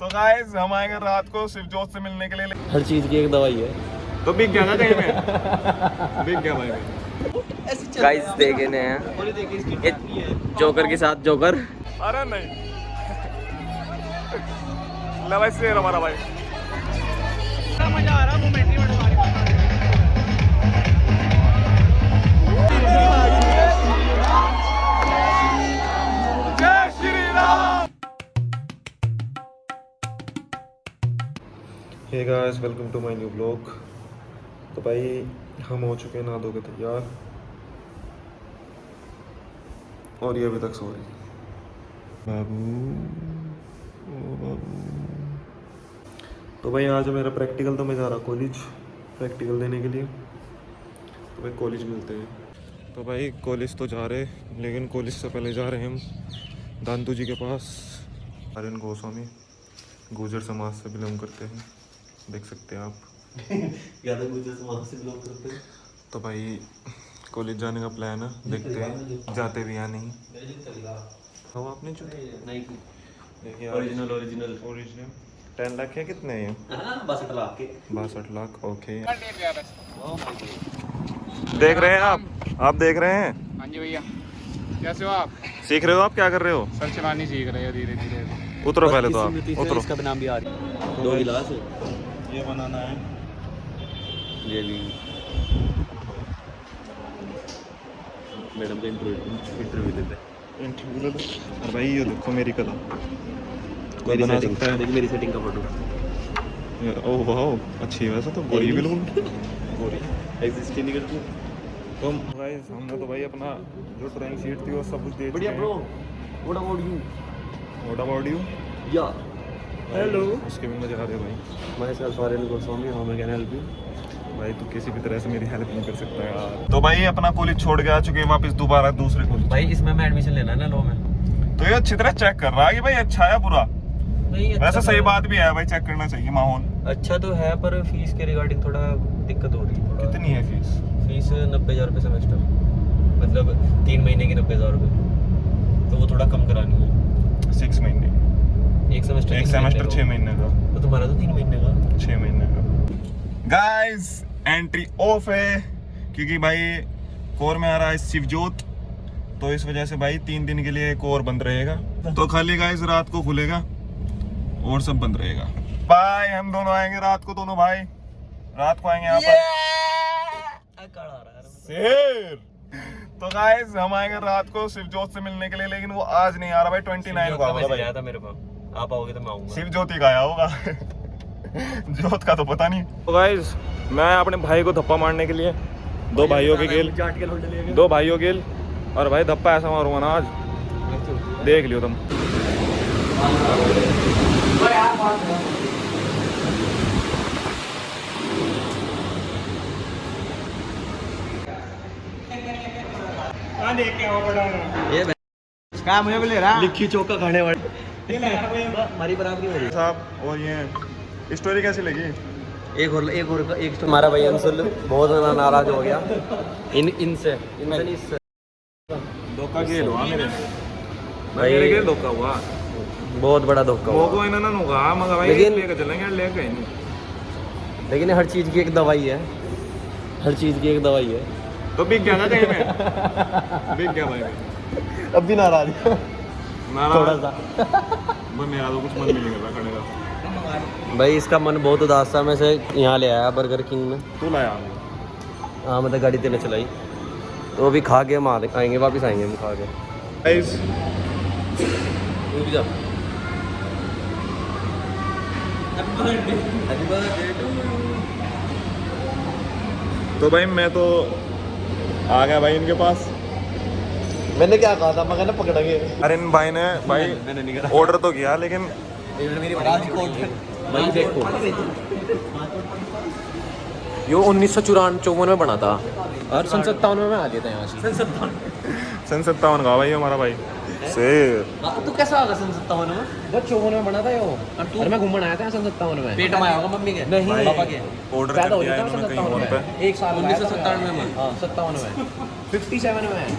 तो गाइस हम आएंगे रात को शिवजोत से मिलने के लिए। हर चीज की एक दवाई है। तो बिक गया ना कहीं में, बिक गया भाई। गाइस देखे हैं ये जोकर के साथ जोकर। अरे नहीं ले भाई शेर हमारा भाई। मजा आ रहा मोमेंट्री में हमारी जय Shri Ram. Hey guys welcome to my new blog. तो भाई हम हो चुके हैं नहा धो के तैयार और ये अभी तक सो रही है। बाबू ओ बाबू। तो भाई आज मेरा प्रैक्टिकल, तो मैं जा रहा कॉलेज प्रैक्टिकल देने के लिए। तो भाई कॉलेज मिलते हैं। तो भाई कॉलेज तो जा रहे, लेकिन कॉलेज से पहले जा रहे हैं हम दांतू जी के पास। आर्यन गोस्वामी गुर्जर समाज से बिलोंग करते हैं, देख सकते हैं आप। ज़्यादा गुर्जर समाज से बिलोंग करते हैं। तो भाई कॉलेज जाने का प्लान है, देखते हैं जाते भी या नहीं। हाँ आपने जो देखिए ओरिजिनल 10 लाख है। कितने हैं? 62 लाख के। 62 लाख ओके। देख रहे हैं आप देख रहे हैं? हाँ जी भैया, कैसे हो आप? सीख रहे हो आप? क्या कर रहे हो? सर चलानी सीख रहे हो धीरे धीरे। उतरो पहले तो आप उतरो। इसका नाम भी आ रही है। 2 गिलास ये बनाना है। ये भी मैडम का इंटरव्यू देते हैं। और भाई ये देखो मेरी कला। कोई बना सकता है? मेरी सेटिंग का फोटो। ओह वाह अच्छी है वैसे तो। गोरी बिल्कुल गोरी एग्जिस्ट ही नहीं करती। तो गाइस हमने तो भाई अपना जो ड्राइंग शीट थी वो सब कुछ दे बढ़िया ब्रो। What about you? या हेलो। उसके भी मजा आ रहे भाई। Myself Aryan Goswami, how मैं कैन हेल्प यू? भाई तू किसी भी तरह से मेरी हेल्प नहीं कर सकता यार। तो भाई अपना कॉलेज छोड़ के आ चुके हैं वापस दोबारा दूसरे कॉलेज। भाई इसमें मैं एडमिशन लेना है ना लॉ में। तो ये अच्छी तरह चेक कर रहा है कि भाई अच्छा है बुरा। नहीं वैसे सही बात भी है भाई, चेक करना चाहिए माहौल। अच्छा तो है, पर फीस के रिगार्डिंग थोड़ा दिक्कत हो रही है। कितनी है फीस? फीस 90,000 रुपये सेमेस्टर, मतलब 3 महीने की 90,000 रुपये। तो वो थोड़ा कम करानी है। 6 महीने एक सेमेस्टर 6 महीने का। तो तुम्हारा तो 3 महीने का। 6 महीने का। गाइस एंट्री ऑफ है क्योंकि भाई कोर में आ रहा है शिवजोत, तो इस वजह से भाई 3 दिन के लिए कोर बंद रहेगा। तो खाली गाइस रात को खुलेगा और सब बंद रहेगा। भाई हम दोनों आएंगे रात को, दोनों भाई रात को आएंगे यहाँ पर। शेर। तो गाइस हम आएंगे रात को शिवजोत से मिलने के लिए, लेकिन वो आज नहीं आ रहा भाई। 29 को आएगा भाई। आया था मेरे पास, आप आओगे तो मैं आऊंगा। शिवज्योति का आया होगा जोत का तो पता नहीं। तो गाइस मैं अपने भाई को धप्पा मारने के लिए दो भाइयों के गेल और भाई धप्पा ऐसा मारूंगा ना आज, देख लियो तुम। ये क्या मुझे भी ले रहा लिखी चौका खाने वाले हमारी बराबरी हो रही है साहब। और ये स्टोरी कैसी लगी? एक हमारा भाई अंशुल बहुत नाराज हो गया इनसे धोखा गेल हुआ मेरे भाई, गेल धोखा हुआ, बहुत बड़ा धोखा हुआ। को इन्होंने नुगा मगर भाई लेके चलेंगे, लेके नहीं। लेकिन हर चीज की एक दवाई है, हर चीज की एक दवाई है। तो बिक गया ना कहीं में, बिक गया भाई। अब भी नाराज थोड़ा सा भाई मेरा तो कुछ मन भी नहीं कर रहा खाने का। भाई इसका मन बहुत उदास था। मैं से यहाँ ले आया बर्गर किंग में। तू लाया? हाँ मतलब गाड़ी तेने चलाई, तो अभी खा के हम आएंगे, वापस आएंगे हम खा के। गाइस तो भाई मैं तो आ गया भाई इनके पास। मैंने क्या कहा था, मैं कहना पकड़ेंगे। अरे इन भाई ने भाई मैंने नहीं करा ऑर्डर तो किया, लेकिन भाई देखो ये 1954 में बना था और सन 57 में आ गया था यहाँ से। सन 57 का भाई हमारा भाई शेर। तू कैसा होगा सन 57 में? वो 54 में बना था ये वो। और मैं घूमने आया था सन 57 में। पेट में आया होगा मम्मी के? नहीं पापा के। ऑर्डर पैदा कर हो दिया गया था इन्होंने कहीं 57 और पे। में। एक साल 1997 में। हाँ 57 में 57 में भाई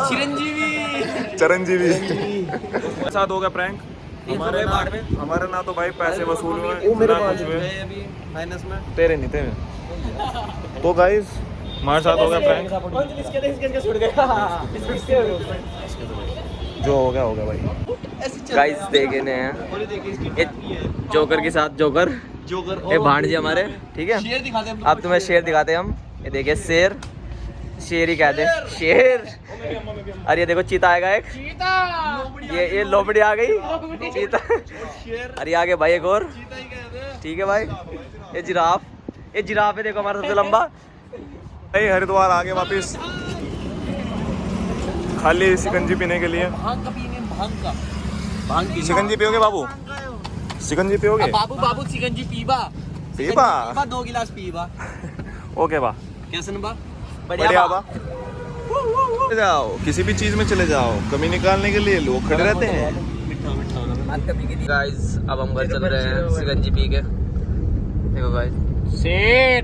चिरंजीवी चरंजीवी साथ हो गया प्रैंक। हमारे ना तो भाई पैसे वसूल हुए ना कुछ हुए। अभी माइनस में तेरे नहीं तेरे। तो गाइस हमारे साथ हो गया प्रैंक। जो हो गया भाई। गाइस देखे ने हैं ये जोकर के साथ जोकर ये भांजे हमारे, ठीक है। शेर दिखाते हैं अब तुम्हें, शेर दिखाते हैं हम। ये देखिए शेर, शेर ही कहते हैं शेर। अरे ये देखो चीता आएगा एक, ये लोमड़ी आ गई चीता। अरे आगे भाई एक और, ठीक है भाई। ये जिराफ है देखो हमारा सबसे लंबा। भाई हरिद्वार आ गए वापिस खाली शिकंजी पीने के लिए। शिकंजी पियोगे बाबू? शिकंजी पियोगे? बाबू शिकंजी पीबा 2 गिलास पीबा। ओके बा, कैसे बा? बढ़िया बा। चले जाओ किसी भी चीज में चले जाओ, कमी निकालने के लिए लोग खड़े रहते हैं। गाइस अब हम घर चल रहे हैं शिकंजी पी के। देखो गाइस शेर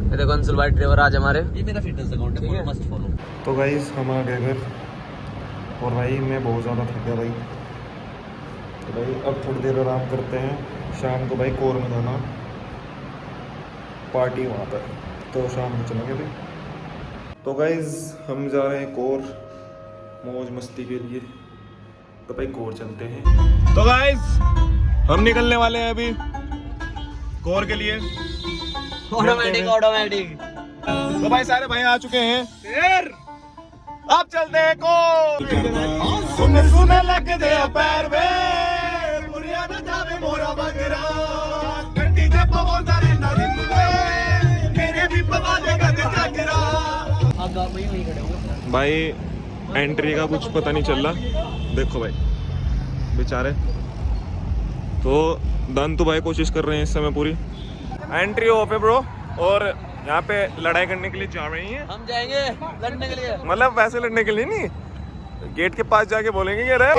ये देखो अंशुल भाई ड्राइवर आज हमारे। ये मेरा फिटनेस अकाउंट है, मस्ट फॉलो। तो गाइस हम आ गए घर और भाई मैं बहुत ज़्यादा थक गया भाई। तो भाई अब थोड़ी देर आराम करते हैं। शाम को भाई कोर में जाना पार्टी वहाँ पर, तो शाम को चलेंगे भाई। तो गाइस हम जा रहे हैं कोर मौज मस्ती के लिए। तो भाई कोर चलते हैं। तो गाइस हम निकलने वाले हैं अभी कोर के लिए। ऑटोमेटिक तो भाई सारे भाई आ चुके हैं। अब चलते हैं कोर। सुने लग दे पैर में मुरिया न जावे मोरा बगरा गड्डी दे पवंदा रे नरिंद वे मेरे भी पवा देगा ते जागरा। भाई एंट्री का कुछ पता नहीं चल रहा, देखो भाई बेचारे। तो दन तो भाई कोशिश कर रहे हैं इस समय पूरी। एंट्री ऑफ है ब्रो, और यहाँ पे लड़ाई करने के लिए जा रही हैं। हम जाएंगे लड़ने के लिए, मतलब वैसे लड़ने के लिए नहीं, गेट के पास जाके बोलेंगे कि रे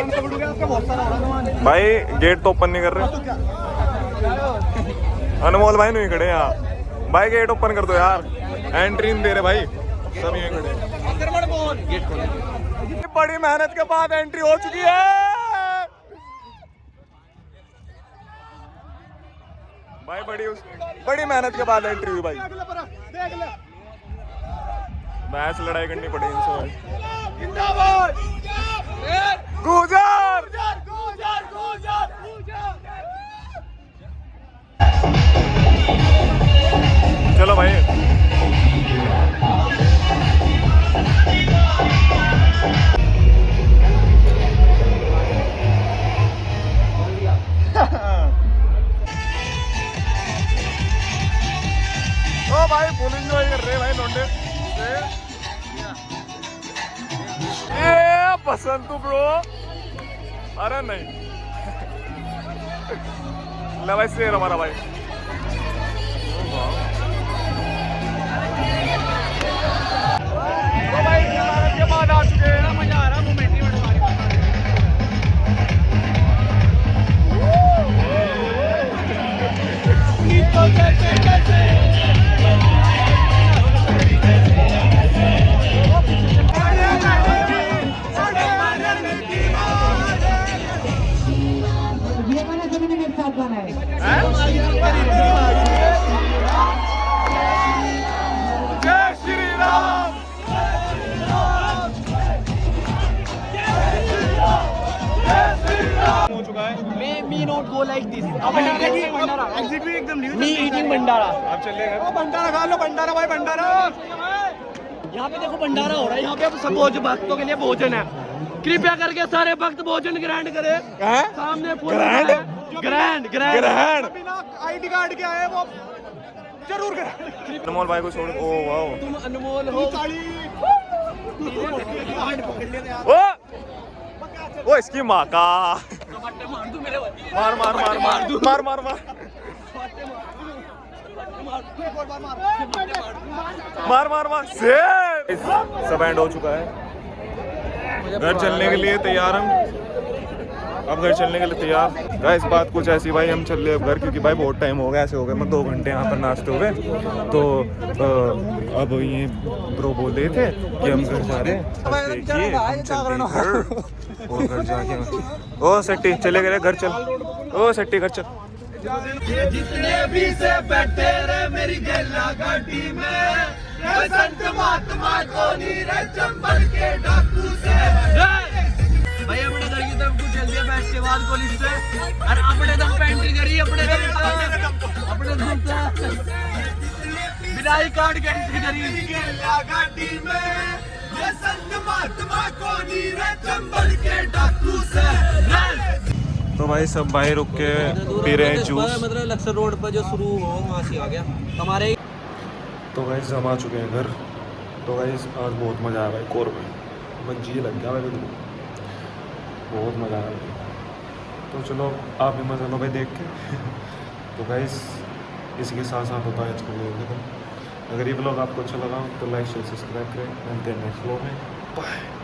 भाई गेट तो ओपन नहीं कर रहे। अनमोल भाई नहीं खड़े यहाँ, भाई गेट ओपन कर दो यार, एंट्री नहीं दे रहे भाई, सब यहीं खड़े। बड़ी मेहनत के बाद एंट्री हो चुकी है भाई, बड़ी मेहनत के बाद एंट्री हुई भाई। मैच लड़ाई करनी पड़ी इनसे। गुजर चलो भाई। ओ भाई फुल एंजॉय कर रहे भाई लौंडे। ये पसंद तू ब्रो, अरे नहीं ले भाई शेर हमारा भाई। तो भाई के बाद आ चुके हैं, मजा आ रहा मोमेंट ही आप चलिए भंडारा खा लो, भंडारा भाई भंडारा। यहाँ पे देखो भंडारा हो रहा है, यहाँ पे सब भक्तों के लिए भोजन है। कृपया करके सारे भक्त भोजन ग्रहण करें। सामने ग्रैंड बिना आईडी कार्ड के आए वो जरूर करें। अनमोल भाई को छोड़, ओ वाओ तुम अनमोल हो। ओ इसकी माँ का मार मार मार मार मार मार मार मार मार मार से सब एंड हो चुका है, घर चलने के लिए तैयार हम। अब घर चलने के लिए तैयार। गाइस बात कुछ ऐसी भाई, हम चल रहे अब घर, क्योंकि भाई बहुत टाइम हो गया, ऐसे हो गए मैं 2 घंटे यहाँ पर नाचते हुए। तो अब ये ब्रो बोल रहे थे कि हम घर जा रहे हैं। देखिए हम चलते हैं घर, और घर जाके ओ सट्टी चले गए घर चल, ओ सट्टी घर चल। जितने भी से बैठे रे मेरी गेला गाड़ी में, संत महात्मा को नीरे चंबल के डाकू से भाई अपने घर की तरफ को चल दिया बैठ के बाद पुलिस से, और अपने दम पे एंट्री करी, अपने दम पे बिनाई कार्ड के एंट्री करी गेला गाड़ी में, ये संत महात्मा को नीरे चंबल के डाकू से। तो भाई सब भाई रुक के पी रहे हैं जूस। मतलब लक्सर रोड पर जो शुरू हो वहाँ से आ गया हमारे। तो गाइस हम आ चुके हैं घर। तो गाइस आज बहुत मज़ा आया भाई, कोर में बस जी लग गया भाई, बहुत मज़ा आया भाई। तो चलो आप भी मज़ा लो भाई देख के। तो गाइस इसी के साथ साथ होता है आज का वीडियो खत्म। अगर ये ब्लॉग आपको अच्छा लगा तो लाइक शेयर सब्सक्राइब करें। मिलते हैं नेक्स्ट ब्लॉग में, बाय।